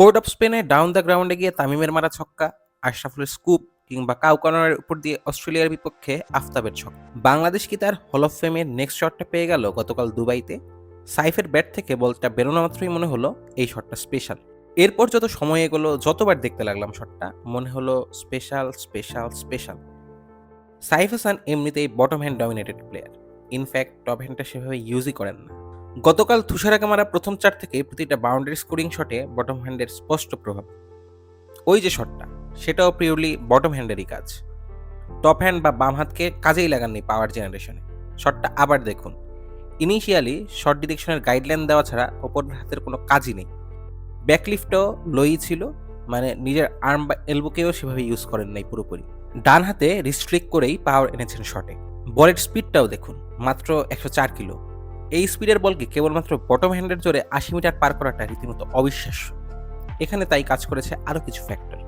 Port of স্পেনে down the গ্রাউন্ডে গিয়ে তামিমের মারা ছক্কা, আশরাফুলের স্কুপ কিংবা কাউ কর্নারের উপর দিয়ে অস্ট্রেলিয়ার বিপক্ষে আফতাবের ছক্কা। বাংলাদেশ কি তার হল অফ ফেমের নেক্সট শটটা পেয়ে গেল গতকাল দুবাইতে? সাইফের ব্যাট থেকে বলটা বেরোনো মাত্রই মনে হলো এই শটটা স্পেশাল। এরপর যত সময় এগোলো, যতবার দেখতে লাগলাম শটটা, মনে হলো special special special. Saif Hasan এমনিতেই bottom hand dominated player. In fact top হ্যান্ডটা সেভাবে ইউজই করেন না। গতকাল তুষারাকে মারা প্রথম চার থেকে প্রতিটা বাউন্ডারি স্কোরিং শটে বটম হ্যান্ডের স্পষ্ট প্রভাব। ওই যে শটটা, সেটাও পিওরলি বটম হ্যান্ডেরই কাজ। টপ হ্যান্ড বা বাম হাতকে কাজেই লাগাননি পাওয়ার জেনারেশনে। শটটা আবার দেখুন। ইনিশিয়ালি শট ডিরেকশনের গাইডলাইন দেওয়া ছাড়া ওপর হাতের কোনো কাজই নেই। ব্যাকলিফটও লোই ছিল, মানে নিজের আর্ম বা এলবোকেও সেভাবে ইউজ করেন নাই পুরোপুরি। ডান হাতে রিস্ট্রিক্ট করেই পাওয়ার এনেছেন শটে। বলের স্পিডটাও দেখুন, মাত্র 104 কিলো। এই স্পিডের বলকে কেবলমাত্র বটম হ্যান্ডের জোরে 80 মিটার পার করাটা রীতিমতো অবিশ্বাস্য। এখানে তাই কাজ করেছে আরও কিছু ফ্যাক্টর।